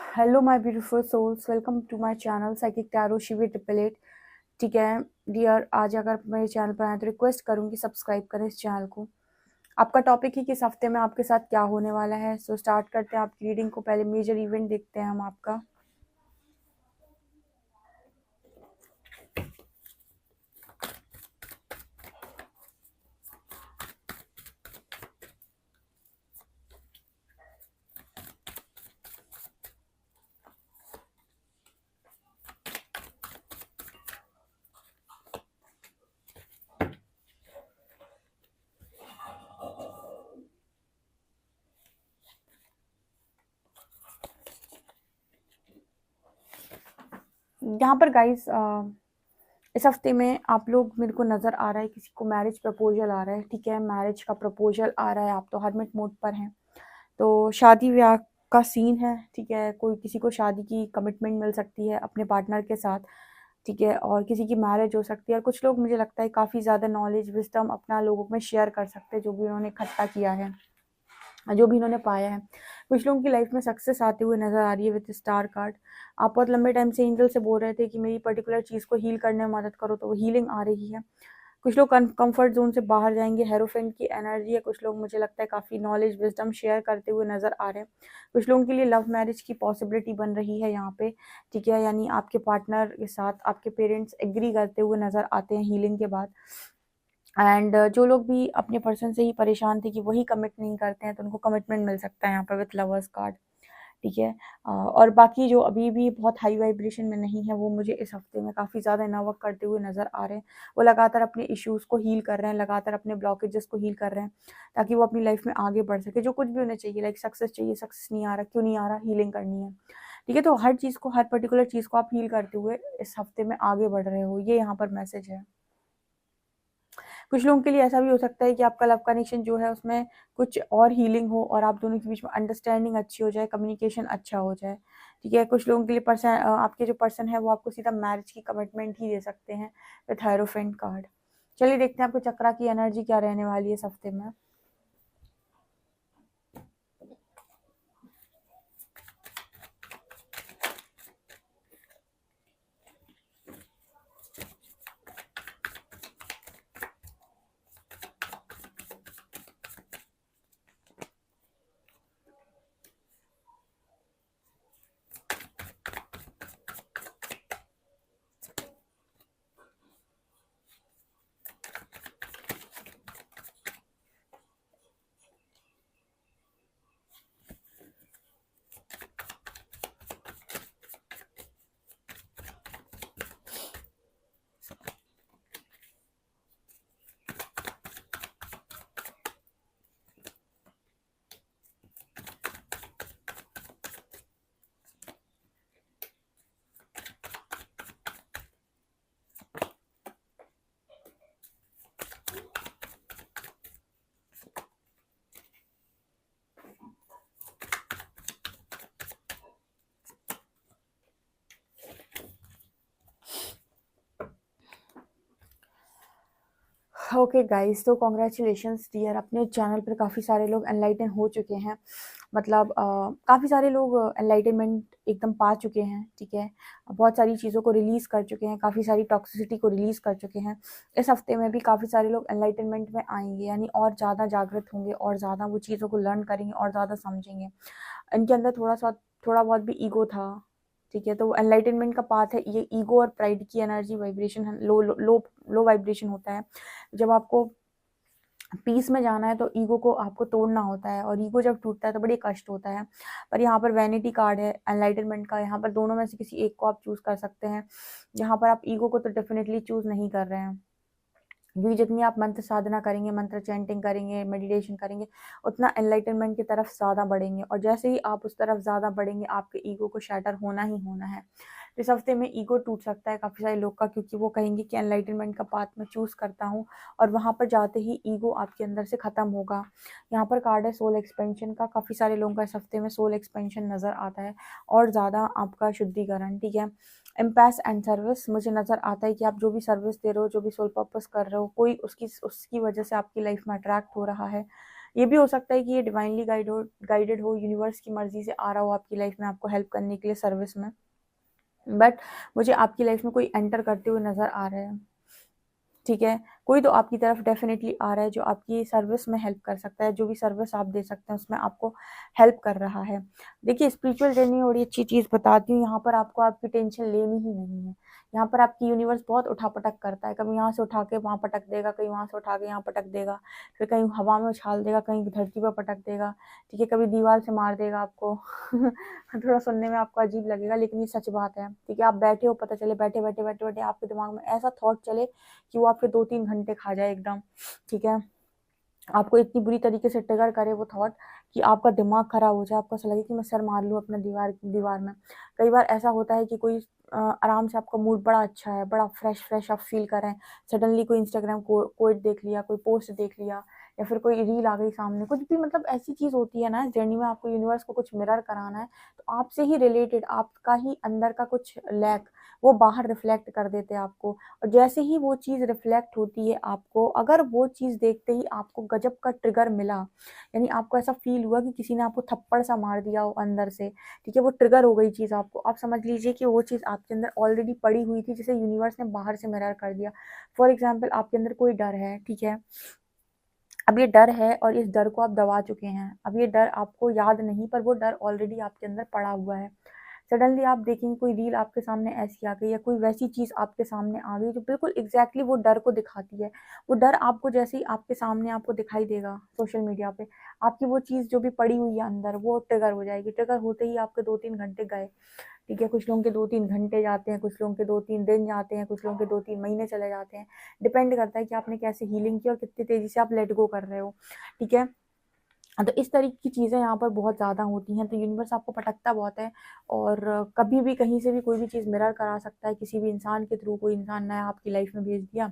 Hello my beautiful souls, welcome to my channel psychic tarot Shivi triple eight. ठीक है dear, आज अगर मेरे चैनल पर आए तो रिक्वेस्ट करूंगी सब्सक्राइब करें इस चैनल को। आपका टॉपिक ही किस हफ्ते में आपके साथ क्या होने वाला है। सो स्टार्ट करते हैं आपकी रीडिंग को। पहले मेजर इवेंट देखते हैं हम आपका। यहाँ पर गाइस, इस हफ्ते में आप लोग, मेरे को नज़र आ रहा है किसी को मैरिज प्रपोजल आ रहा है। ठीक है, मैरिज का प्रपोजल आ रहा है। आप तो हरमिट मोड पर हैं, तो शादी ब्याह का सीन है। ठीक है, कोई किसी को शादी की कमिटमेंट मिल सकती है अपने पार्टनर के साथ। ठीक है, और किसी की मैरिज हो सकती है। और कुछ लोग, मुझे लगता है, काफ़ी ज़्यादा नॉलेज विजडम अपना लोगों में शेयर कर सकते हैं, जो भी उन्होंने इकट्ठा किया है, जो भी इन्होंने पाया है। कुछ लोगों की लाइफ में सक्सेस आते हुए नजर आ रही है विद स्टार कार्ड। आप बहुत लंबे टाइम से एंजल से बोल रहे थे कि मेरी पर्टिकुलर चीज़ को हील करने में मदद करो, तो वो हीलिंग आ रही है। कुछ लोग कंफर्ट जोन से बाहर जाएंगे, हेरोफेंट की एनर्जी है। कुछ लोग, मुझे लगता है, काफ़ी नॉलेज विजडम शेयर करते हुए नजर आ रहे हैं। कुछ लोगों के लिए लव मैरिज की पॉसिबिलिटी बन रही है यहाँ पे। ठीक है, यानी आपके पार्टनर के साथ आपके पेरेंट्स एग्री करते हुए नजर आते हैं हीलिंग के बाद। एंड जो लोग भी अपने पर्सन से ही परेशान थे कि वही कमिट नहीं करते हैं, तो उनको कमिटमेंट मिल सकता है यहाँ पर विथ लवर्स कार्ड। ठीक है, और बाकी जो अभी भी बहुत हाई वाइब्रेशन में नहीं है, वो मुझे इस हफ्ते में काफ़ी ज़्यादा इनर वर्क करते हुए नज़र आ रहे हैं। वो लगातार अपने इश्यूज़ को हील कर रहे हैं, लगातार अपने ब्लॉकेजेस को हील कर रहे हैं, ताकि वो अपनी लाइफ में आगे बढ़ सके। जो कुछ भी उन्हें चाहिए, लाइक सक्सेस चाहिए, सक्सेस नहीं आ रहा, क्यों नहीं आ रहा, हीलिंग करनी है। ठीक है, तो हर चीज़ को, हर पर्टिकुलर चीज़ को आप हील करते हुए इस हफ्ते में आगे बढ़ रहे हो, ये यहाँ पर मैसेज है। कुछ लोगों के लिए ऐसा भी हो सकता है कि आपका लव कनेक्शन जो है उसमें कुछ और हीलिंग हो, और आप दोनों के बीच में अंडरस्टैंडिंग अच्छी हो जाए, कम्युनिकेशन अच्छा हो जाए। ठीक है, कुछ लोगों के लिए आपके जो पर्सन है वो आपको सीधा मैरिज की कमिटमेंट ही दे सकते हैं विथ हायरोफेंट कार्ड। चलिए देखते हैं आपको चक्रा की एनर्जी क्या रहने वाली है इस हफ्ते में। ओके गाइस, तो कॉन्ग्रेचुलेशंस डियर, अपने चैनल पर काफ़ी सारे लोग एनलाइटन हो चुके हैं। मतलब काफ़ी सारे लोग एनलाइटनमेंट एकदम पा चुके हैं। ठीक है, बहुत सारी चीज़ों को रिलीज़ कर चुके हैं, काफ़ी सारी टॉक्सिसिटी को रिलीज़ कर चुके हैं। इस हफ्ते में भी काफ़ी सारे लोग एनलाइटनमेंट में आएंगे, यानी और ज़्यादा जागृत होंगे, और ज़्यादा वो चीज़ों को लर्न करेंगे, और ज़्यादा समझेंगे। इनके अंदर थोड़ा बहुत भी ईगो था। ठीक है, तो वो एनलाइटनमेंट का पाथ है। ये ईगो और प्राइड की एनर्जी वाइब्रेशन है, लो लो लो लो वाइब्रेशन होता है। जब आपको पीस में जाना है तो ईगो को आपको तोड़ना होता है, और ईगो जब टूटता है तो बड़ी कष्ट होता है। पर यहाँ पर वैनिटी कार्ड है एनलाइटनमेंट का, यहाँ पर दोनों में से किसी एक को आप चूज कर सकते हैं। यहाँ पर आप ईगो को तो डेफिनेटली चूज नहीं कर रहे हैं, क्योंकि जितनी आप मंत्र साधना करेंगे, मंत्र चैंटिंग करेंगे, मेडिटेशन करेंगे, उतना एनलाइटनमेंट की तरफ ज़्यादा बढ़ेंगे। और जैसे ही आप उस तरफ ज़्यादा बढ़ेंगे, आपके ईगो को शैटर होना ही होना है। इस हफ्ते में ईगो टूट सकता है काफ़ी सारे लोग का, क्योंकि वो कहेंगे कि एनलाइटनमेंट का पाथ मैं चूज़ करता हूँ, और वहाँ पर जाते ही ईगो आपके अंदर से ख़त्म होगा। यहाँ पर कार्ड है सोल एक्सपेंशन का। काफ़ी सारे लोगों का इस हफ्ते में सोल एक्सपेंशन नज़र आता है, और ज़्यादा आपका शुद्धिकरण। ठीक है, एम्पैस एंड सर्विस, मुझे नज़र आता है कि आप जो भी सर्विस दे रहे हो, जो भी सोल पर्पस कर रहे हो, कोई उसकी उसकी वजह से आपकी लाइफ में अट्रैक्ट हो रहा है। ये भी हो सकता है कि ये डिवाइनली गाइडेड हो, यूनिवर्स की मर्जी से आ रहा हो आपकी लाइफ में आपको हेल्प करने के लिए सर्विस में, बट मुझे आपकी लाइफ में कोई एंटर करते हुए नज़र आ रहा है, ठीक है। कोई तो आपकी तरफ डेफिनेटली आ रहा है जो आपकी सर्विस में हेल्प कर सकता है, जो भी सर्विस आप दे सकते हैं उसमें आपको हेल्प कर रहा है। देखिए स्पिरिचुअल जर्नी बड़ी अच्छी चीज़ बताती हूँ, यहाँ पर आपको आपकी टेंशन लेनी ही नहीं है। यहाँ पर आपकी यूनिवर्स बहुत उठा-पटक करता है, कभी यहाँ से उठा के वहाँ पटक देगा, कहीं वहाँ से उठा के यहाँ पटक देगा, फिर कहीं हवा में उछाल देगा, कहीं धरती पर पटक देगा, ठीक है, कभी दीवार से मार देगा आपको। थोड़ा सुनने में आपको अजीब लगेगा लेकिन ये सच बात है, ठीक है। आप बैठे हो, पता चले बैठे-बैठे आपके दिमाग में ऐसा थॉट चले कि वो आपके 2-3 घंटे खा जाए एकदम, ठीक है। आपको इतनी बुरी तरीके से ट्रिगर करे वो थॉट कि आपका दिमाग खराब हो जाए, आपको ऐसा लगे कि मैं सर मार लूँ अपना दीवार में। कई बार ऐसा होता है कि कोई आराम से आपका मूड बड़ा अच्छा है, बड़ा फ्रेश आप फ़ील कर रहे हैं, सडनली कोई इंस्टाग्राम कोट देख लिया, कोई पोस्ट देख लिया या फिर कोई रील आ गई सामने, कुछ भी मतलब ऐसी चीज़ होती है ना इस जर्नी में, आपको यूनिवर्स को कुछ मिरर कराना है, तो आपसे ही रिलेटेड आपका ही अंदर का कुछ लैक वो बाहर रिफ्लेक्ट कर देते हैं आपको। और जैसे ही वो चीज़ रिफ्लेक्ट होती है आपको, अगर वो चीज़ देखते ही आपको गजब का ट्रिगर मिला, यानी आपको ऐसा फ़ील हुआ कि किसी ने आपको थप्पड़ सा मार दिया हो अंदर से, ठीक है, वो ट्रिगर हो गई चीज़ आपको, आप समझ लीजिए कि वो चीज़ आपके अंदर ऑलरेडी पड़ी हुई थी, जिसे यूनिवर्स ने बाहर से मिरर कर दिया। फॉर एग्ज़ाम्पल आपके अंदर कोई डर है, ठीक है, अब ये डर है और इस डर को आप दबा चुके हैं। अब ये डर आपको याद नहीं, पर वो डर ऑलरेडी आपके अंदर पड़ा हुआ है। सडनली आप देखेंगे कोई रील आपके सामने ऐसी आ गई या कोई वैसी चीज़ आपके सामने आ गई जो बिल्कुल एग्ज़ैक्टली वो डर को दिखाती है। वो डर आपको जैसे ही आपके सामने आपको दिखाई देगा सोशल मीडिया पे, आपकी वो चीज़ जो भी पड़ी हुई है अंदर वो ट्रिगर हो जाएगी। ट्रिगर होते ही आपके 2-3 घंटे गए, ठीक है। कुछ लोगों के 2-3 घंटे जाते हैं, कुछ लोगों के 2-3 दिन जाते हैं, कुछ लोगों के 2-3 महीने चले जाते हैं। डिपेंड करता है कि आपने कैसे हीलिंग की और कितनी तेज़ी से आप लेट गो कर रहे हो, ठीक है। तो इस तरीके की चीज़ें यहाँ पर बहुत ज़्यादा होती हैं, तो यूनिवर्स आपको पटकता बहुत है और कभी भी कहीं से भी कोई भी चीज़ मिरर करा सकता है, किसी भी इंसान के थ्रू कोई इंसान नया आपकी लाइफ में भेज दिया,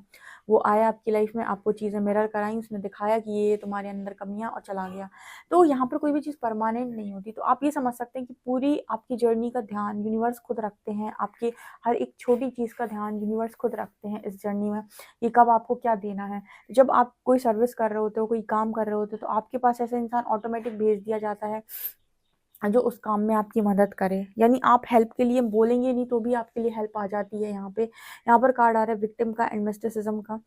वो आया आपकी लाइफ में, आपको चीज़ें मिरर कराई, उसने दिखाया कि ये तुम्हारे अंदर कमियाँ और चला गया। तो यहाँ पर कोई भी चीज़ परमानेंट नहीं होती, तो आप ये समझ सकते हैं कि पूरी आपकी जर्नी का ध्यान यूनिवर्स खुद रखते हैं, आपकी हर एक छोटी चीज़ का ध्यान यूनिवर्स खुद रखते हैं इस जर्नी में, कि कब आपको क्या देना है। जब आप कोई सर्विस कर रहे होते हो, कोई काम कर रहे होते हो, तो आपके पास ऐसा इंसान ऑटोमेटिक भेज दिया जाता है जो उस काम में आपकी मदद करे। यानी आप हेल्प के लिए बोलेंगे नहीं तो भी आपके लिए हेल्प आ जाती है यहाँ पे। यहाँ पर कार्ड आ रहा है विक्टिम का एंड मिस्टिसिज्म का।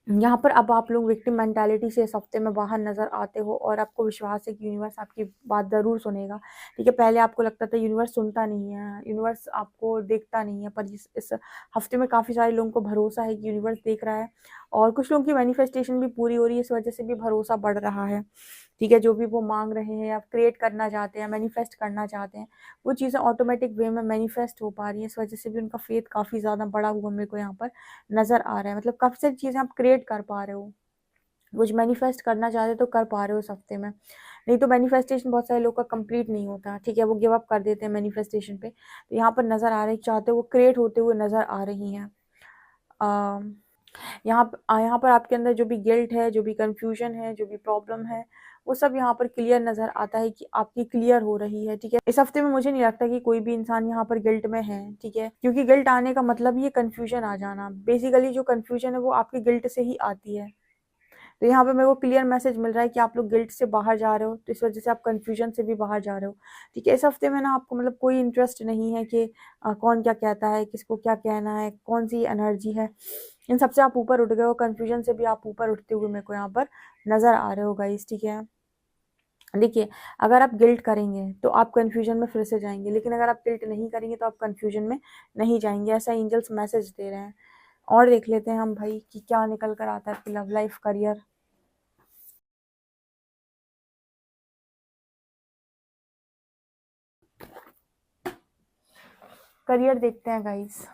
यहाँ पर अब आप लोग विक्टिम मेंटालिटी से इस हफ्ते में बाहर नज़र आते हो और आपको विश्वास है कि यूनिवर्स आपकी बात ज़रूर सुनेगा, ठीक है। पहले आपको लगता था यूनिवर्स सुनता नहीं है, यूनिवर्स आपको देखता नहीं है, पर इस हफ्ते में काफ़ी सारे लोगों को भरोसा है कि यूनिवर्स देख रहा है और कुछ लोगों की मैनिफेस्टेशन भी पूरी हो रही है, इस वजह से भी भरोसा बढ़ रहा है, ठीक है। जो भी वो मांग रहे हैं या क्रिएट करना चाहते हैं, मैनिफेस्ट करना चाहते हैं, वो चीज़ें ऑटोमेटिक वे में मैनिफेस्ट हो पा रही हैं, इस वजह से भी उनका फेथ काफ़ी ज़्यादा बढ़ा हुआ मेरे को यहाँ पर नज़र आ रहा है। मतलब काफ़ी सारी चीज़ें आप क्रिएट कर पा रहे हो, कुछ मैनिफेस्ट करना चाहते हो तो कर पा रहे हो इस हफ्ते में। नहीं तो मैनिफेस्टेशन बहुत सारे लोगों का कंप्लीट नहीं होता, ठीक है, वो गिव अप कर देते हैं मैनिफेस्टेशन पे। तो यहाँ पर नज़र आ रहा है चाहते हो वो क्रिएट होते हुए नज़र आ रही हैं। अ यहाँ पर आपके अंदर जो भी गिल्ट है, जो भी कन्फ्यूज़न है, जो भी प्रॉब्लम है, वो सब यहाँ पर क्लियर नज़र आता है कि आपकी क्लियर हो रही है, ठीक है। इस हफ्ते में मुझे नहीं लगता कि कोई भी इंसान यहाँ पर गिल्ट में है, ठीक है, क्योंकि गिल्ट आने का मतलब ही है कन्फ्यूज़न आ जाना। बेसिकली जो कन्फ्यूज़न है वो आपके गिल्ट से ही आती है। तो यहाँ पे मेरे को क्लियर मैसेज मिल रहा है कि आप लोग गिल्ट से बाहर जा रहे हो, तो इस वजह से आप कन्फ्यूजन से भी बाहर जा रहे हो, ठीक है। इस हफ्ते में ना आपको मतलब कोई इंटरेस्ट नहीं है कि कौन क्या कहता है, किसको क्या कहना है, कौन सी एनर्जी है, इन सबसे आप ऊपर उठ गए हो, कन्फ्यूजन से भी आप ऊपर उठते हुए मेरे को यहाँ पर नज़र आ रहे हो गाइस, ठीक है। देखिए, अगर आप गिल्ट करेंगे तो आप कन्फ्यूजन में फिर से जाएंगे, लेकिन अगर आप गिल्ट नहीं करेंगे तो आप कन्फ्यूजन में नहीं जाएंगे, ऐसा एंजल्स मैसेज दे रहे हैं। और देख लेते हैं हम भाई कि क्या निकल कर आता है लव लाइफ, करियर। करियर देखते हैं गाइस।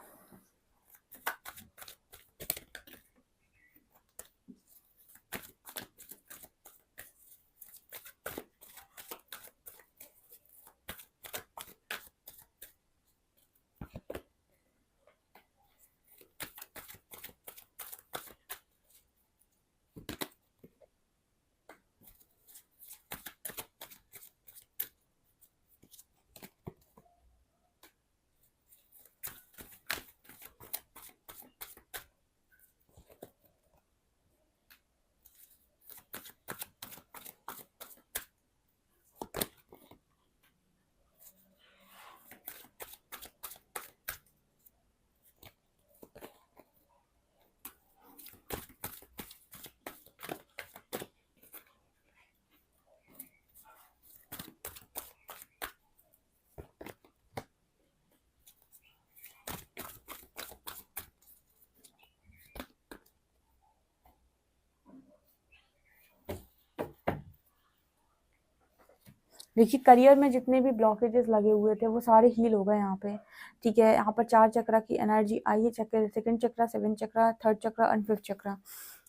देखिए करियर में जितने भी ब्लॉकेजेस लगे हुए थे वो सारे हील हो गए यहाँ पे, ठीक है। यहाँ पर 4 चक्रा की एनर्जी आई है, चक्र second chakra, 7 chakra, third chakra and 5th चक्रा।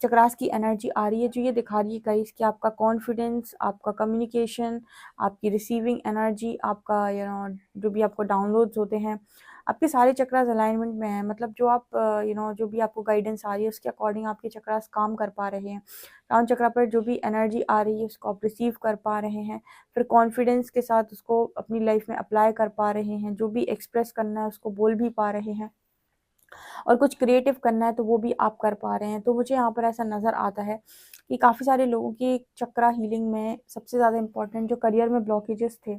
चक्रास की एनर्जी आ रही है जो ये दिखा रही है गाइस कि आपका कॉन्फिडेंस, आपका कम्युनिकेशन, आपकी रिसीविंग एनर्जी, आपका जो भी आपको डाउनलोड्स होते हैं, आपके सारे चक्रास अलाइनमेंट में हैं। मतलब जो आप जो भी आपको गाइडेंस आ रही है उसके अकॉर्डिंग आपके चक्रास काम कर पा रहे हैं। राउंड चक्रा पर जो भी एनर्जी आ रही है उसको आप रिसीव कर पा रहे हैं, फिर कॉन्फिडेंस के साथ उसको अपनी लाइफ में अप्लाई कर पा रहे हैं, जो भी एक्सप्रेस करना है उसको बोल भी पा रहे हैं, और कुछ क्रिएटिव करना है तो वो भी आप कर पा रहे हैं। तो मुझे यहाँ पर ऐसा नज़र आता है कि काफ़ी सारे लोगों की चक्रा हीलिंग में सबसे ज़्यादा इम्पोर्टेंट जो करियर में ब्लॉकेजेस थे,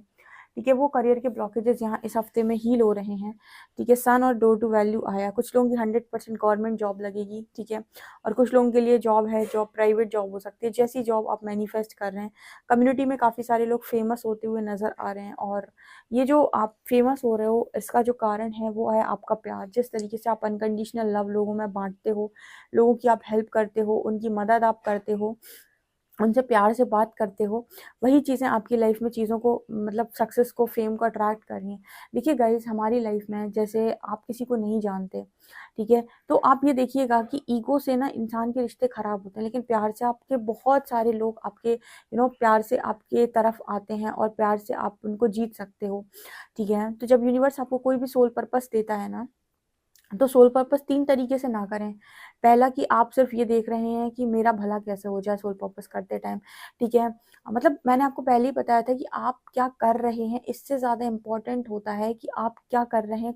ठीक है, वो करियर के ब्लॉकेजेस यहाँ इस हफ्ते में हील हो रहे हैं, ठीक है। सन और डोर टू वैल्यू आया, कुछ लोगों की 100% गवर्नमेंट जॉब लगेगी, ठीक है, और कुछ लोगों के लिए जॉब है, जॉब प्राइवेट जॉब हो सकती है, जैसी जॉब आप मैनिफेस्ट कर रहे हैं। कम्युनिटी में काफ़ी सारे लोग फेमस होते हुए नज़र आ रहे हैं, और ये जो आप फेमस हो रहे हो इसका जो कारण है वो है आपका प्यार। जिस तरीके से आप अनकंडीशनल लव लोगों में बांटते हो, लोगों की आप हेल्प करते हो, उनकी मदद आप करते हो, उनसे प्यार से बात करते हो, वही चीज़ें आपकी लाइफ में चीज़ों को मतलब सक्सेस को, फेम को अट्रैक्ट कर रही हैं। देखिए गाइज़ हमारी लाइफ में जैसे आप किसी को नहीं जानते, ठीक है, तो आप ये देखिएगा कि ईगो से ना इंसान के रिश्ते खराब होते हैं, लेकिन प्यार से आपके बहुत सारे लोग आपके प्यार से आपके तरफ आते हैं और प्यार से आप उनको जीत सकते हो, ठीक है। तो जब यूनिवर्स आपको कोई भी सोल पर्पस देता है ना, तो सोल पर्पस 3 तरीके से ना करें। पहला कि आप सिर्फ़ ये देख रहे हैं कि मेरा भला कैसे हो जाए सोल पर्पस करते टाइम, ठीक है। मतलब मैंने आपको पहले ही बताया था कि आप क्या कर रहे हैं, इससे ज़्यादा इम्पोर्टेंट होता है कि आप क्या कर रहे हैं,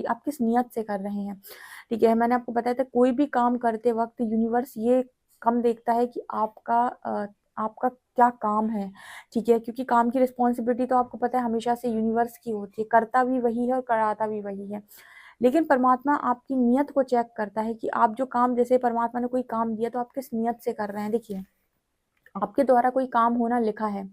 आप किस नियत से कर रहे हैं, ठीक है। मैंने आपको बताया था कोई भी काम करते वक़्त यूनिवर्स ये कम देखता है कि आपका क्या काम है, ठीक है। क्योंकि काम की रिस्पॉन्सिबिलिटी तो आपको पता है हमेशा से यूनिवर्स की होती है, करता भी वही है और कराता भी वही है। लेकिन परमात्मा आपकी नियत को चेक करता है कि आप जो काम, जैसे परमात्मा ने कोई काम दिया तो आप किस नियत से कर रहे हैं। देखिए आपके द्वारा कोई काम होना लिखा है,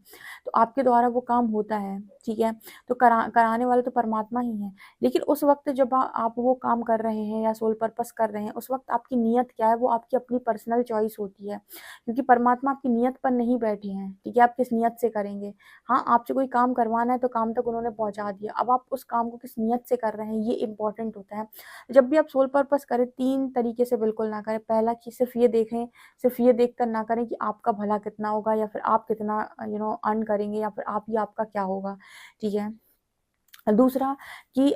तो आपके द्वारा वो काम होता है, ठीक है? तो कराने वाले तो परमात्मा ही हैं। लेकिन उस वक़्त जब आप वो काम कर रहे हैं या सोल पर्पस कर रहे हैं, उस वक़्त आपकी नियत क्या है, वो आपकी अपनी पर्सनल चॉइस होती है। क्योंकि परमात्मा आपकी नियत पर नहीं बैठे हैं, ठीक है? आप किस नियत से करेंगे। हाँ, आपसे कोई काम करवाना है तो काम तक उन्होंने पहुँचा दिया। अब आप उस काम को किस नियत से कर रहे हैं, ये इम्पोर्टेंट होता है। जब भी आप सोल पर्पस करें, 3 तरीके से बिल्कुल ना करें। पहला कि सिर्फ ये देखकर ना करें कि आपका भला कितना होगा या फिर आप कितना अर्न करेंगे या फिर आप ही आपका क्या होगा, ठीक है। दूसरा कि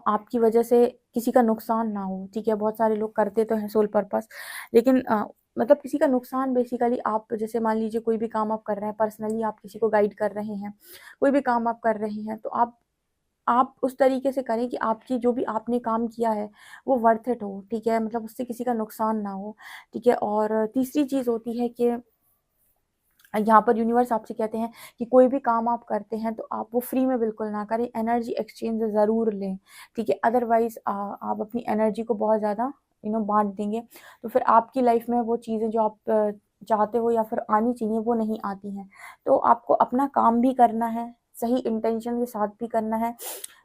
आपकी वजह से किसी का नुकसान ना हो, ठीक है। बहुत सारे लोग करते तो हैं सोल पर्पस, लेकिन मतलब किसी का नुकसान बेसिकली, आप जैसे मान लीजिए कोई भी काम आप कर रहे हैं, पर्सनली आप किसी को गाइड कर रहे हैं, कोई भी काम आप कर रहे हैं, तो आप उस तरीके से करें कि आपकी जो भी आपने काम किया है वो वर्थ इट हो, ठीक है, मतलब उससे किसी का नुकसान ना हो, ठीक है। और तीसरी चीज़ होती है कि यहाँ पर यूनिवर्स आपसे कहते हैं कि कोई भी काम आप करते हैं तो आप वो फ्री में बिल्कुल ना करें, एनर्जी एक्सचेंज ज़रूर लें, ठीक है। अदरवाइज़ आप अपनी एनर्जी को बहुत ज़्यादा बाँट देंगे, तो फिर आपकी लाइफ में वो चीज़ें जो आप चाहते हो या फिर आनी चाहिए वो नहीं आती हैं। तो आपको अपना काम भी करना है, सही इंटेंशन के साथ भी करना है।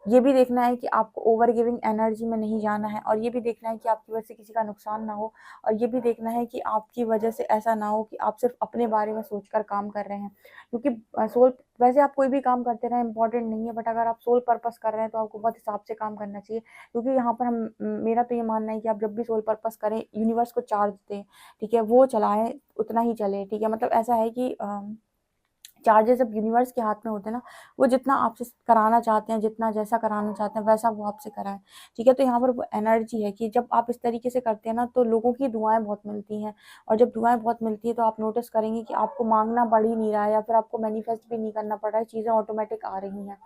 ये भी देखना है कि आपको ओवर गिविंग एनर्जी में नहीं जाना है, और ये भी देखना है कि आपकी वजह से किसी का नुकसान ना हो, और ये भी देखना है कि आपकी वजह से ऐसा ना हो कि आप सिर्फ अपने बारे में सोचकर काम कर रहे हैं। क्योंकि सोल वैसे आप कोई भी काम करते रहें इम्पोर्टेंट नहीं है, बट अगर आप सोल पर्पस कर रहे हैं तो आपको बहुत हिसाब से काम करना चाहिए। क्योंकि यहाँ पर मेरा तो ये मानना है कि आप जब भी सोल पर्पस करें यूनिवर्स को चार्ज दें, ठीक है, वो चलाएं, उतना ही चले, ठीक है। मतलब ऐसा है कि चार्जेस जब यूनिवर्स के हाथ में होते हैं ना, वो जितना आपसे कराना चाहते हैं, जितना जैसा कराना चाहते हैं वैसा वो आपसे कराएं, ठीक है। तो यहाँ पर वो एनर्जी है कि जब आप इस तरीके से करते हैं ना तो लोगों की दुआएं बहुत मिलती हैं, और जब दुआएं बहुत मिलती है तो आप नोटिस करेंगे कि आपको मांगना पड़ ही नहीं रहा है, या फिर आपको मैनिफेस्ट भी नहीं करना पड़ रहा है, चीज़ें ऑटोमेटिक आ रही हैं।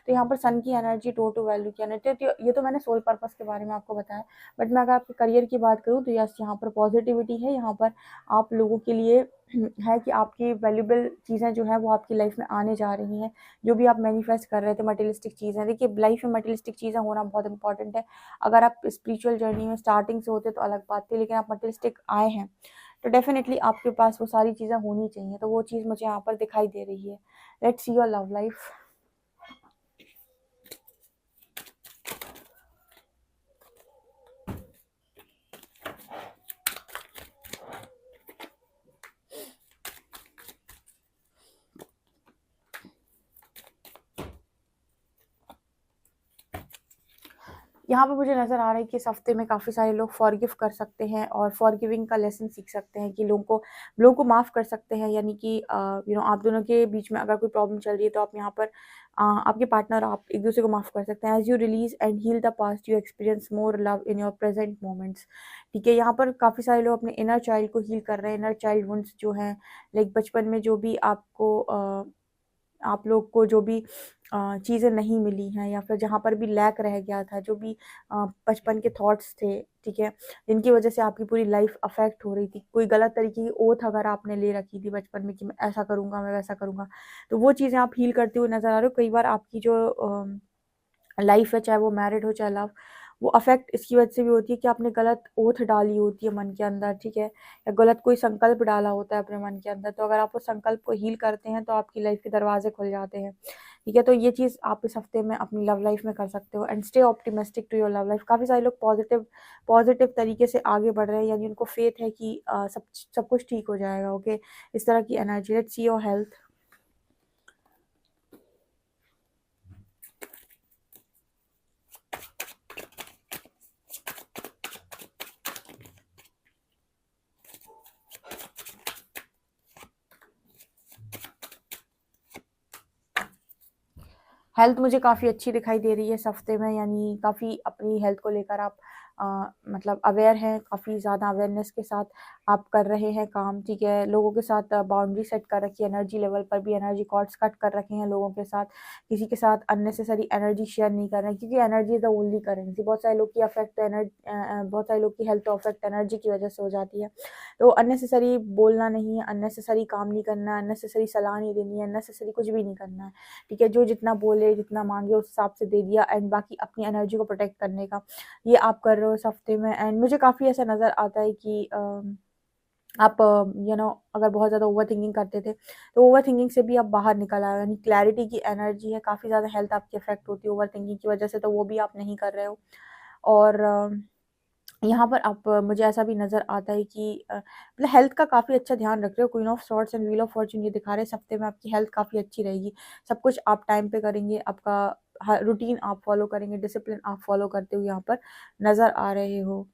तो यहाँ पर सन की एनर्जी, टू टू वैल्यू की एनर्जी, तो ये तो मैंने सोल पर्पस के बारे में आपको बताया। बट मैं अगर आपके करियर की बात करूँ तो यस, यहाँ पर पॉजिटिविटी है, यहाँ पर आप लोगों के लिए है कि आपकी वैल्यूएबल चीज़ें जो हैं वो आपकी लाइफ में आने जा रही हैं। जो भी आप मैनिफेस्ट कर रहे थे मटेरियलिस्टिक चीज़ें, देखिए लाइफ में मटेरियलिस्टिक चीज़ें होना बहुत इंपॉर्टेंट है। अगर आप स्पिरिचुअल जर्नी में स्टार्टिंग से होते तो अलग बात थी, लेकिन आप मटेरियलिस्टिक आए हैं तो डेफिनेटली आपके पास वो सारी चीज़ें होनी चाहिए। तो वो चीज़ मुझे यहाँ पर दिखाई दे रही है। Let's see your love life. यहाँ पे मुझे नज़र आ रहा है कि इस हफ्ते में काफ़ी सारे लोग फॉरगिव कर सकते हैं और फॉरगिविंग का लेसन सीख सकते हैं कि लोगों को माफ़ कर सकते हैं, यानी कि आप दोनों के बीच में अगर कोई प्रॉब्लम चल रही है तो आप यहाँ पर आपके पार्टनर आप एक दूसरे को माफ़ कर सकते हैं। As you release and heal the past you experience more love in your present moments. ठीक है, यहाँ पर काफ़ी सारे लोग अपने इनर चाइल्ड को हील कर रहे हैं। इनर चाइल्ड वुंड्स जो हैं, लाइक बचपन में जो भी आप लोग को जो भी चीज़ें नहीं मिली हैं या फिर जहाँ पर भी लैक रह गया था, जो भी बचपन के थॉट्स थे, ठीक है, जिनकी वजह से आपकी पूरी लाइफ अफेक्ट हो रही थी। कोई गलत तरीके की ओथ अगर आपने ले रखी थी बचपन में कि मैं ऐसा करूँगा, मैं वैसा करूँगा, तो वो चीज़ें आप हील करते हुए नज़र आ रहे हो। कई बार आपकी जो लाइफ है, चाहे वो मैरिड हो चाहे लव, वो अफेक्ट इसकी वजह से भी होती है कि आपने गलत ओथ डाली होती है मन के अंदर, ठीक है, या गलत कोई संकल्प डाला होता है अपने मन के अंदर। तो अगर आप उस संकल्प को हील करते हैं तो आपकी लाइफ के दरवाजे खुल जाते हैं। ठीक है, तो ये चीज़ आप इस हफ्ते में अपनी लव लाइफ में कर सकते हो। And stay optimistic to your love life. काफ़ी सारे लोग पॉजिटिव पॉजिटिव तरीके से आगे बढ़ रहे हैं, यानी उनको फेथ है कि सब कुछ ठीक हो जाएगा। ओके, इस तरह की energy. Let's see your health. Health मुझे काफ़ी अच्छी दिखाई दे रही है इस हफ्ते में, यानी काफ़ी अपनी हेल्थ को लेकर आप मतलब अवेयर हैं, काफ़ी ज़्यादा अवेयरनेस के साथ आप कर रहे हैं काम। ठीक है, लोगों के साथ बाउंड्री सेट कर रखी है, एनर्जी लेवल पर भी एनर्जी कॉर्ड्स कट कर रखे हैं लोगों के साथ। किसी के साथ अननेसेसरी एनर्जी शेयर नहीं कर रहे हैं, क्योंकि energy is the only currency. बहुत सारे लोग की अफेक्ट बहुत सारे लोग की हेल्थ अफेक्ट एनर्जी की वजह से हो जाती है। तो अननेसेसरी बोलना नहीं है, अननेसेसरी काम नहीं करना है, अननेसेसरी सलाह नहीं देनी है, अननेसेसरी कुछ भी नहीं करना है। ठीक है, जो जितना बोले जितना मांगे उस हिसाब से दे दिया, एंड बाकी अपनी एनर्जी को प्रोटेक्ट करने का ये आप कर रहे हो इस हफ्ते में। एंड मुझे काफ़ी ऐसा नज़र आता है कि आप अगर बहुत ज़्यादा ओवर थिंकिंग करते थे तो ओवर थिंकिंग से भी आप बाहर निकल आए, यानी क्लैरिटी की एनर्जी है। काफ़ी ज़्यादा हेल्थ आपकी अफेक्ट होती है ओवर थिंकिंग की वजह से, तो वो भी आप नहीं कर रहे हो। और यहाँ पर आप मुझे ऐसा भी नज़र आता है कि मतलब हेल्थ का काफ़ी अच्छा ध्यान रख रहे हो। Queen of swords and wheel of Fortune ये दिखा रहे हैं इस हफ्ते में आपकी हेल्थ काफ़ी अच्छी रहेगी। सब कुछ आप टाइम पे करेंगे, आपका रूटीन आप फॉलो करेंगे, डिसिप्लिन आप फॉलो करते हुए यहाँ पर नज़र आ रहे हो।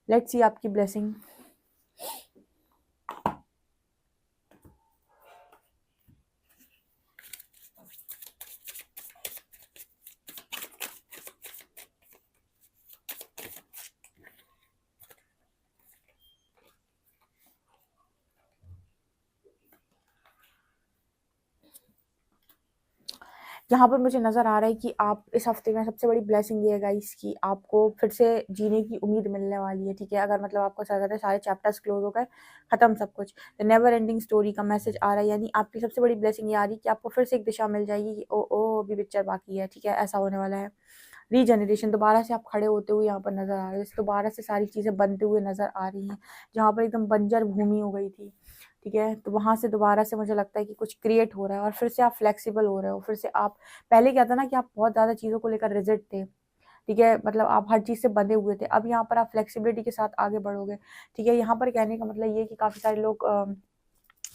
लेट्स सी आपकी ब्लेसिंग। यहाँ पर मुझे नज़र आ रहा है कि आप इस हफ्ते में सबसे बड़ी ब्लेसिंग ये है गाइस कि आपको फिर से जीने की उम्मीद मिलने वाली है। ठीक है, अगर मतलब आपको ऐसा लग रहा है सारे चैप्टर्स क्लोज हो गए, खत्म सब कुछ, तो नेवर एंडिंग स्टोरी का मैसेज आ रहा है, यानी आपकी सबसे बड़ी ब्लेसिंग ये आ रही है कि आपको फिर से एक दिशा मिल जाएगी कि ओ ओ अभी पिक्चर बाकी है। ठीक है, ऐसा होने वाला है। रीजनरेशन, दोबारा से आप खड़े होते हुए यहाँ पर नज़र आ रहे हो, जैसे दोबारा से सारी चीज़ें बनते हुए नज़र आ रही हैं। जहाँ पर एकदम बंजर भूमि हो गई थी, ठीक है, तो वहाँ से दोबारा से मुझे लगता है कि कुछ क्रिएट हो रहा है और फिर से आप फ्लेक्सिबल हो रहे हो। फिर से आप, पहले क्या था ना कि आप बहुत ज़्यादा चीज़ों को लेकर रिजिड थे, ठीक है, मतलब आप हर चीज़ से बंधे हुए थे। अब यहाँ पर आप फ्लेक्सिबिलिटी के साथ आगे बढ़ोगे। ठीक है, यहाँ पर कहने का मतलब ये है कि काफ़ी सारे लोग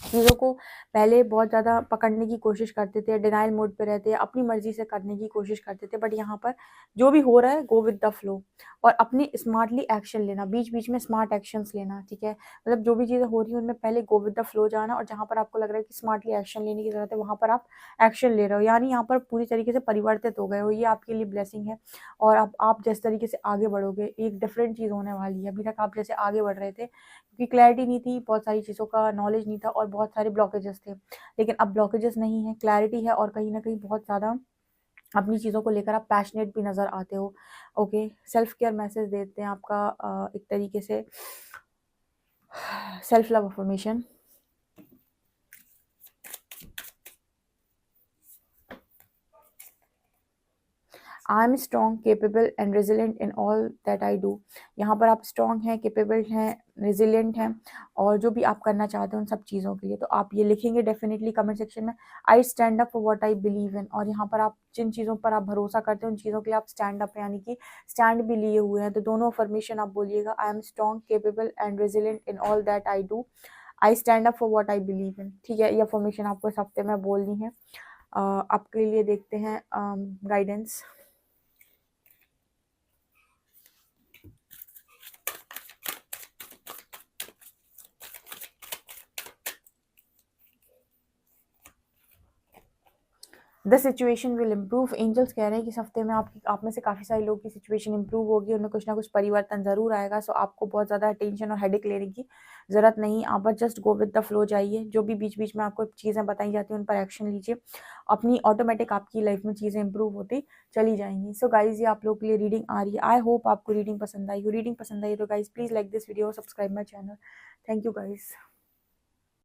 चीज़ों को पहले बहुत ज़्यादा पकड़ने की कोशिश करते थे, डिनायल मोड पे रहते, अपनी मर्ज़ी से करने की कोशिश करते थे। बट यहाँ पर जो भी हो रहा है गो विद द फ्लो, और अपनी स्मार्टली एक्शन लेना, बीच-बीच में स्मार्ट एक्शंस लेना, ठीक है? मतलब जो भी चीज़ें हो रही हैं उनमें पहले गो विद द फ्लो जाना, और जहाँ पर आपको लग रहा है कि स्मार्टली एक्शन लेने की ज़रूरत है वहाँ पर आप एक्शन ले रहे हो। यानी यहाँ पर पूरी तरीके से परिवर्तित हो गए हो, ये आपके लिए ब्लेसिंग है। और अब आप जिस तरीके से आगे बढ़ोगे एक डिफरेंट चीज़ होने वाली है। अभी तक आप जैसे आगे बढ़ रहे थे क्योंकि क्लैरिटी नहीं थी, बहुत सारी चीज़ों का नॉलेज नहीं था और बहुत सारे ब्लॉकेजेस थे। लेकिन अब ब्लॉकेजेस नहीं है, क्लैरिटी है, और कहीं न कहीं बहुत ज़्यादा अपनी चीज़ों को लेकर आप पैशनेट भी नज़र आते हो। ओके, सेल्फ केयर मैसेज देते हैं आपका एक तरीके से self love affirmation. I am strong, capable and resilient in all that I do. यहाँ पर आप स्ट्रॉन्ग हैं, केपेबल हैं, रेजिलिएंट हैं, और जो भी आप करना चाहते हो उन सब चीज़ों के लिए, तो आप ये लिखेंगे डेफिनेटली कमेंट सेक्शन में, I stand up for what I believe in. और यहाँ पर आप जिन चीज़ों पर आप भरोसा करते हो उन चीज़ों के लिए आप स्टैंड अप, यानी कि स्टैंड भी लिए हुए हैं। तो दोनों अफर्मेशन आप बोलिएगा, I am strong, capable and resilient in all that I do, I stand up for what I believe in. ठीक है, ये अफर्मेशन आपको इस हफ्ते में बोलनी है। आपके लिए देखते हैं guidance. The situation will improve. Angels कह रहे हैं कि इस हफ्ते में आप में से काफ़ी सारे लोगों की सिचुएशन इम्प्रूव होगी, उनमें कुछ ना कुछ परिवर्तन ज़रूर आएगा। सो आपको बहुत ज़्यादा टेंशन और हेडेक लेने की ज़रूरत नहीं, आप बस just go with the flow जाइए। जो भी बीच बीच में आपको चीज़ें बताई जाती हैं उन पर एक्शन लीजिए, अपनी ऑटोमेटिक आपकी लाइफ में चीज़ें इंप्रूव होती चली जाएंगी। सो गाइज ये आप लोगों के लिए रीडिंग आ रही है। आई होप आपको रीडिंग पसंद आई हो। रीडिंग पसंद आई तो guys please like this video, subscribe my channel. Thank you guys.